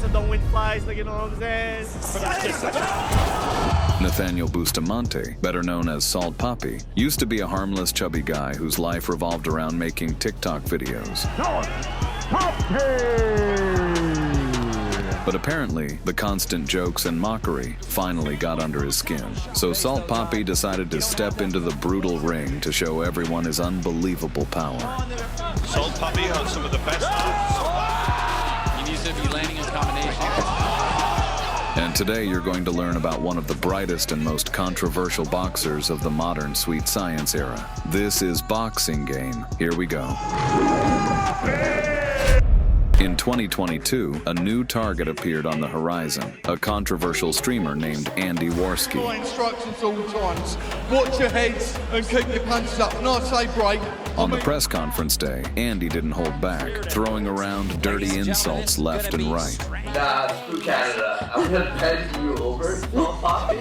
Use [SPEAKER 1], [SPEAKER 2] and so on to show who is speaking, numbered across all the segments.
[SPEAKER 1] so don't win fights, like, you know what I'm saying?
[SPEAKER 2] Nathaniel Bustamante, better known as Salt Papi, used to be a harmless, chubby guy whose life revolved around making TikTok videos. But apparently, the constant jokes and mockery finally got under his skin. So Salt Papi decided to step into the brutal ring to show everyone his unbelievable power.
[SPEAKER 3] Salt Papi has some of the best arms.
[SPEAKER 4] He needs to be landing in combinations.
[SPEAKER 2] And today you're going to learn about one of the brightest and most controversial boxers of the modern sweet science era. This is Boxing Game. Here we go. In 2022, a new target appeared on the horizon, a controversial streamer named Andy Warski.
[SPEAKER 5] My instructions all times. Watch your heads and keep your punches up. And I say break.
[SPEAKER 2] On the press conference day, Andy didn't hold back, throwing around dirty insults left and right.
[SPEAKER 6] Nah, screw Canada. I'm gonna bend you over, Salt Papi,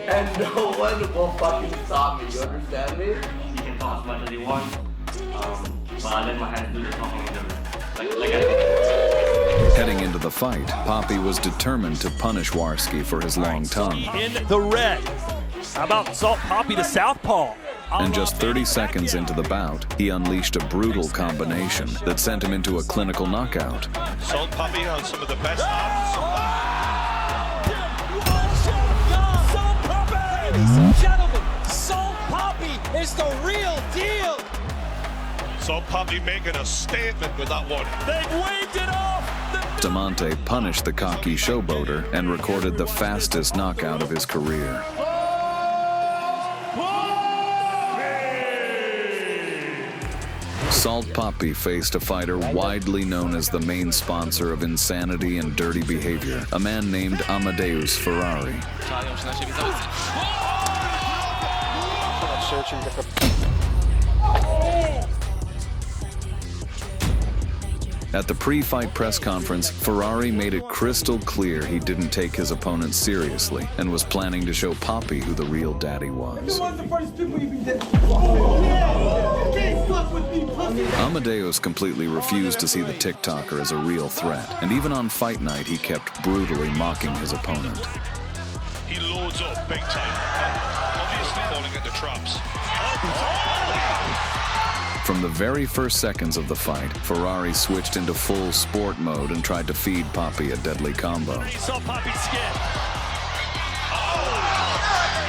[SPEAKER 6] and no one will fucking stop me. You understand me?
[SPEAKER 7] He can talk as much as he wants, but I let my hands do the talking.
[SPEAKER 2] Heading into the fight, Papi was determined to punish Warski for his long tongue.
[SPEAKER 1] In the red. How about Salt Papi, the southpaw?
[SPEAKER 2] And just 30 seconds into the bout, he unleashed a brutal combination that sent him into a clinical knockout.
[SPEAKER 3] Salt Papi has some of the best arms.
[SPEAKER 8] Salt Papi! Ladies and gentlemen, Salt Papi is the real deal!
[SPEAKER 3] Salt Papi making a statement with that one.
[SPEAKER 8] They've waved it off!
[SPEAKER 2] Bustamante punished the cocky showboater and recorded the fastest knockout of his career. Salt Papi faced a fighter widely known as the main sponsor of insanity and dirty behavior, a man named Amadeus Ferrari. At the pre-fight press conference, Ferrari made it crystal clear he didn't take his opponent seriously and was planning to show Papi who the real daddy was. Amadeus completely refused to see the TikToker as a real threat, and even on fight night he kept brutally mocking his opponent.
[SPEAKER 3] He loads up big time, obviously falling into traps.
[SPEAKER 2] From the very first seconds of the fight, Ferrari switched into full sport mode and tried to feed Papi a deadly combo.
[SPEAKER 1] He saw Papi's skin. Oh,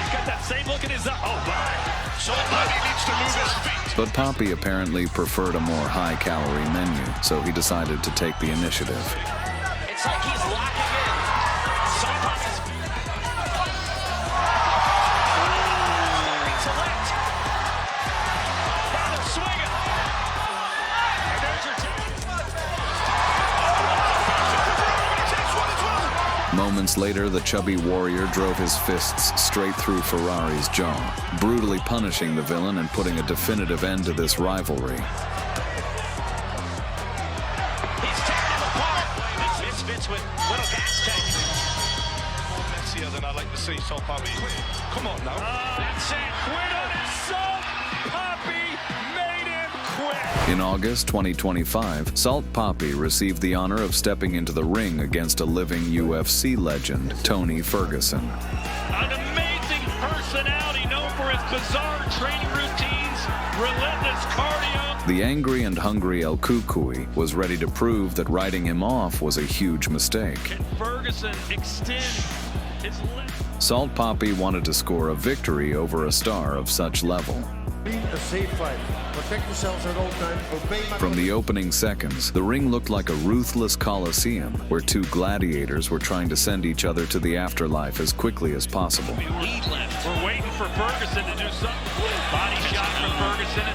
[SPEAKER 1] he's got that same look in his eye. Oh, my.
[SPEAKER 3] Salt Papi needs to move his feet.
[SPEAKER 2] But Papi apparently preferred a more high-calorie menu, so he decided to take the initiative.
[SPEAKER 8] It's like he's locking in. Salt Papi's... Select. Father swinging. And there's your
[SPEAKER 2] Moments later, the chubby warrior drove his fists straight through Ferrari's jaw, brutally punishing the villain and putting a definitive end to this rivalry.
[SPEAKER 8] He's tearing him apart. This fits with little gas tank.
[SPEAKER 3] More messier than I like to see Salt Papi. Come on now.
[SPEAKER 8] That's it. Quit on his Salt Papi made him quit.
[SPEAKER 2] In August 2025, Salt Papi received the honor of stepping into the ring against a living UFC legend, Tony Ferguson.
[SPEAKER 1] An amazing personality known for his bizarre training routines, relentless cardio.
[SPEAKER 2] The angry and hungry El Cucuy was ready to prove that writing him off was a huge mistake.
[SPEAKER 1] Can Ferguson extend his leg?
[SPEAKER 2] Salt Papi wanted to score a victory over a star of such level.
[SPEAKER 5] Be a safe fight. Protect yourselves at all times. Obey my...
[SPEAKER 2] From the opening seconds, the ring looked like a ruthless coliseum where two gladiators were trying to send each other to the afterlife as quickly as possible.
[SPEAKER 1] Lead left. We're waiting for Ferguson to do something. Body shot from Ferguson.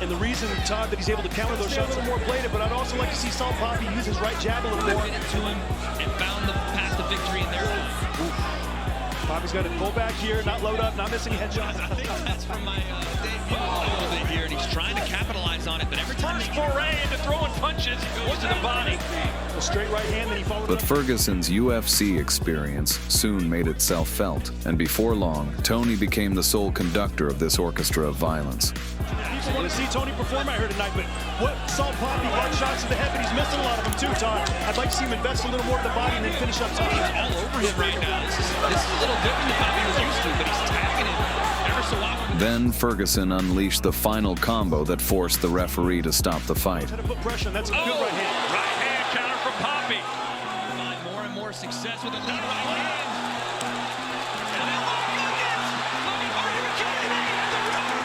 [SPEAKER 9] And the reason, Todd, that he's able to counter those shots are more bladed, but I'd also like to see Salt Papi use his right jab a little more.
[SPEAKER 4] Get it to him and found the path to victory in their time.
[SPEAKER 9] Papi's got to pull back here, not load up, not miss any headshots.
[SPEAKER 4] I think that's from my debut a little bit here, and he's trying to capitalize on it, but every time
[SPEAKER 1] First foray into throwing punches goes to the body.
[SPEAKER 9] A straight right hand, then he followed
[SPEAKER 2] But
[SPEAKER 9] up.
[SPEAKER 2] Ferguson's UFC experience soon made itself felt, and before long, Tony became the sole conductor of this orchestra of violence.
[SPEAKER 9] People want to see Tony perform, I heard tonight, but what Salt Papi, hard shots to the head, but he's missing a lot of them too, Todd. I'd like to see him invest a little more in the body and then finish up Tony.
[SPEAKER 4] He's all over him right now. This is a little different than Papi was used to, but he's tagging it ever so often.
[SPEAKER 2] Then Ferguson unleashed the final combo that forced the referee to stop the fight.
[SPEAKER 9] Try to put pressure, and that's a good right hand.
[SPEAKER 1] Right hand counter from Papi.
[SPEAKER 4] More and more success with a lead right hand.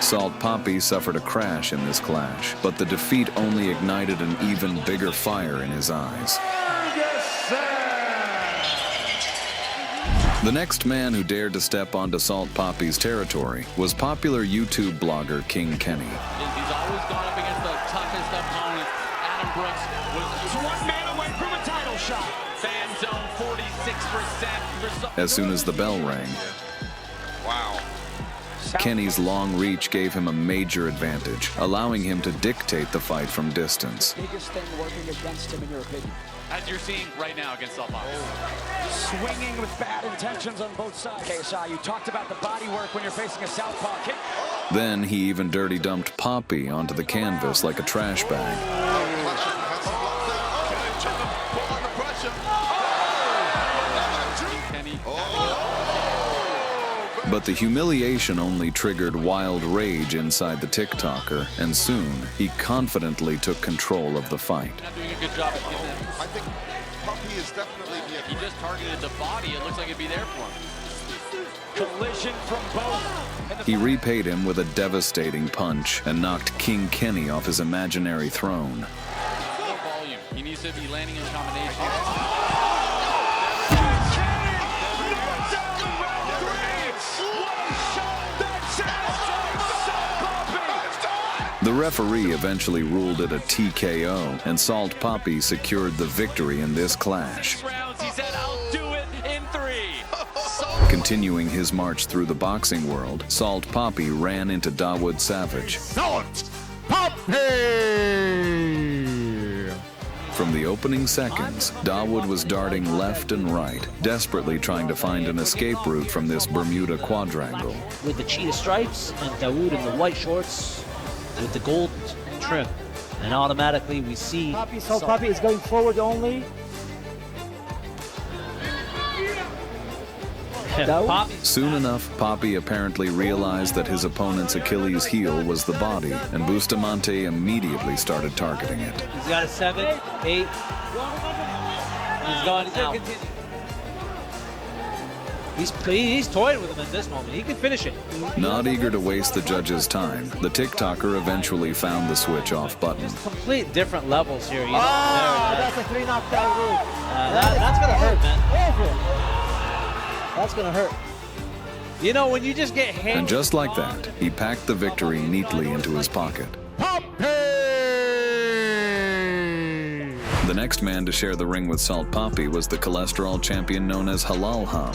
[SPEAKER 2] Salt Papi suffered a crash in this clash, but the defeat only ignited an even bigger fire in his eyes. The next man who dared to step onto Salt Papi's territory was popular YouTube blogger King Kenny.
[SPEAKER 10] He's always gone up against the toughest opponent. Adam Brooks was one man away from a title shot. Fan zone 46%.
[SPEAKER 2] As soon as the bell rang,
[SPEAKER 3] Wow.
[SPEAKER 2] Kenny's long reach gave him a major advantage, allowing him to dictate the fight from distance.
[SPEAKER 8] Biggest thing working against him, in your opinion?
[SPEAKER 10] As you're seeing right now against Southpaw.
[SPEAKER 8] Swinging with bad intentions on both sides. KSI, you talked about the body work when you're facing a southpaw kick.
[SPEAKER 2] Then he even dirty dumped Papi onto the canvas like a trash bag. But the humiliation only triggered wild rage inside the TikToker, and soon he confidently took control of the fight.
[SPEAKER 10] Not doing a good job at getting him.
[SPEAKER 3] I think Papi is definitely
[SPEAKER 10] If he just targeted the body, it looks like it'd be there for him.
[SPEAKER 8] Collision from both.
[SPEAKER 2] He repaid him with a devastating punch and knocked King Kenny off his imaginary throne.
[SPEAKER 10] More volume. He needs to be landing in combinations.
[SPEAKER 2] The referee eventually ruled it a TKO, and Salt Papi secured the victory in this clash.
[SPEAKER 10] Rounds, he said, I'll do it in 3.
[SPEAKER 2] Continuing his march through the boxing world, Salt Papi ran into Dahwood Savage.
[SPEAKER 5] Salt Papi!
[SPEAKER 2] From the opening seconds, Dahwood was darting left and right, desperately trying to find an escape route from this Bermuda quadrangle.
[SPEAKER 11] With the cheetah stripes and Dahwood in the white shorts with the gold trim. And automatically we see
[SPEAKER 8] Salt Papi is going forward only.
[SPEAKER 2] Soon enough, Papi apparently realized that his opponent's Achilles heel was the body, and Bustamante immediately started targeting it.
[SPEAKER 11] He's got a 7, 8. He's gone out. He's toying with him at this moment. He can finish it.
[SPEAKER 2] Not eager to waste the judge's time, the TikToker eventually found the switch off button.
[SPEAKER 11] Complete different levels here. You know,
[SPEAKER 8] That's a 3 knockdown move.
[SPEAKER 11] That's gonna hurt, man. That's gonna hurt. You know, when you just get hit.
[SPEAKER 2] And just like that, he packed the victory neatly into his pocket. The next man to share the ring with Salt Papi was the cholesterol champion known as Halal Ham.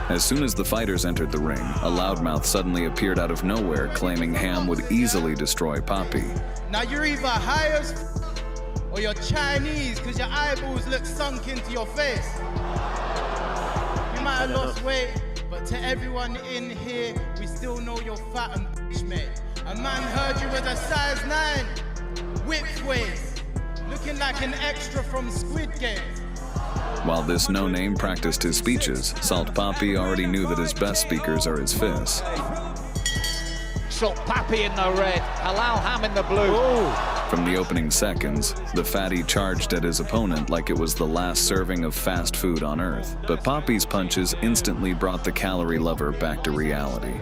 [SPEAKER 2] As soon as the fighters entered the ring, a loudmouth suddenly appeared out of nowhere, claiming Ham would easily destroy Papi.
[SPEAKER 12] Now you're either high as or you're Chinese because your eyeballs look sunk into your face. You might have lost weight, but to everyone in here, we still know you're fat and bitch, mate. A man heard you was a size 9, whipped waist, looking like an extra from Squid Game.
[SPEAKER 2] While this no-name practiced his speeches, Salt Papi already knew that his best speakers are his fists.
[SPEAKER 8] Salt Papi in the red, Halal Ham in the blue. Ooh.
[SPEAKER 2] From the opening seconds, the fatty charged at his opponent like it was the last serving of fast food on earth. But Papi's punches instantly brought the calorie lover back to reality.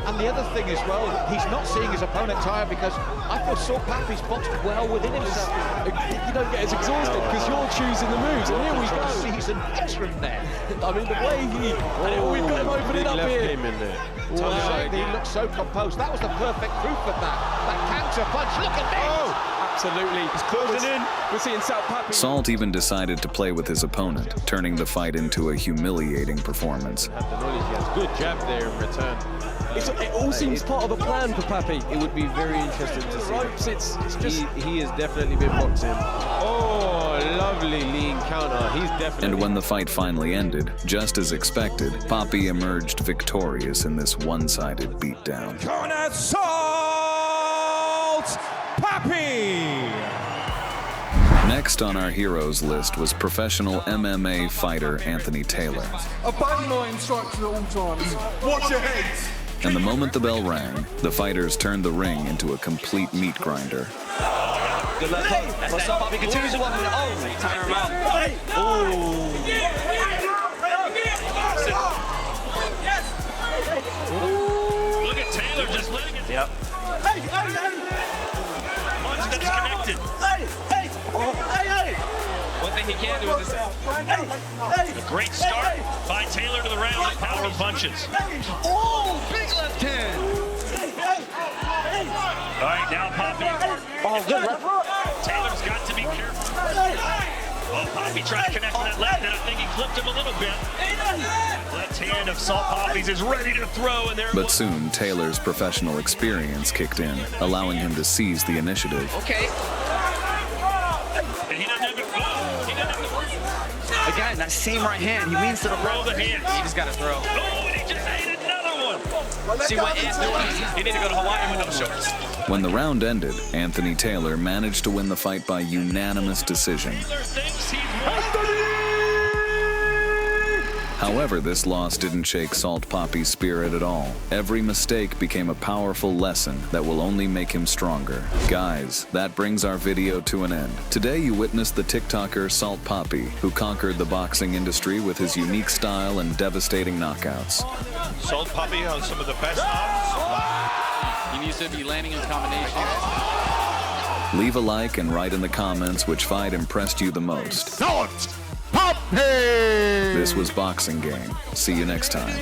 [SPEAKER 8] And the other thing as well, he's not seeing his opponent tired because I thought Salt Papi's boxed well within himself. You don't get as exhausted because you're choosing the moves. And here we go. He's an veteran there. I mean, the way we've got him opening up here. He looks so composed. That was the perfect proof of that. That counter punch. Look at this.
[SPEAKER 9] Absolutely. He's closing in. We're seeing Salt Papi.
[SPEAKER 2] Salt even decided to play with his opponent, turning the fight into a humiliating performance.
[SPEAKER 10] Good jab there in return.
[SPEAKER 8] It all seems part of a plan for Papi.
[SPEAKER 13] It would be very interesting to see.
[SPEAKER 8] Ropes, it's just...
[SPEAKER 13] He has definitely been boxing. Oh, lovely lean counter. He's definitely...
[SPEAKER 2] And when the fight finally ended, just as expected, Papi emerged victorious in this one-sided beatdown.
[SPEAKER 14] Corner Salt Papi!
[SPEAKER 2] Next on our heroes list was professional MMA fighter Anthony Taylor.
[SPEAKER 5] Obey my instructions at all times. Watch your heads.
[SPEAKER 2] And the moment the bell rang, the fighters turned the ring into a complete meat grinder.
[SPEAKER 10] Good luck. What's up, Papi? Continues to walk. Oh, tire him out.
[SPEAKER 1] Ooh. Look at Taylor just letting it.
[SPEAKER 10] Yep.
[SPEAKER 1] Punch that's connected.
[SPEAKER 10] One thing he can do is this.
[SPEAKER 1] A great start by Taylor to the round with power punches.
[SPEAKER 10] Oh, big left hand.
[SPEAKER 1] All right, now Papi.
[SPEAKER 10] Oh, good left.
[SPEAKER 1] Taylor's got to be careful. Oh, Papi tried to connect with that left, and I think he clipped him a little bit. Left hand of Salt Papi's is ready to throw, and there.
[SPEAKER 2] But soon, Taylor's professional experience kicked in, allowing him to seize the initiative.
[SPEAKER 10] Okay.
[SPEAKER 1] And he doesn't have to go. He doesn't have to work.
[SPEAKER 10] Again, that same right hand. He leans to the
[SPEAKER 1] Throw the hands.
[SPEAKER 10] He just got to throw.
[SPEAKER 1] Oh, and he just ate another one.
[SPEAKER 10] See what Ant's doing? He need to go to Hawaii with no shorts.
[SPEAKER 2] When the round ended, Anthony Taylor managed to win the fight by unanimous decision.
[SPEAKER 1] Taylor thinks he's
[SPEAKER 2] However, this loss didn't shake Salt Papi's spirit at all. Every mistake became a powerful lesson that will only make him stronger. Guys, that brings our video to an end. Today you witnessed the TikToker Salt Papi, who conquered the boxing industry with his unique style and devastating knockouts.
[SPEAKER 3] Salt Papi on some of the best arms.
[SPEAKER 10] He needs to be landing in combinations.
[SPEAKER 2] Leave a like and write in the comments which fight impressed you the most.
[SPEAKER 14] Salt Papi!
[SPEAKER 2] This was Boxing Game. See you next time.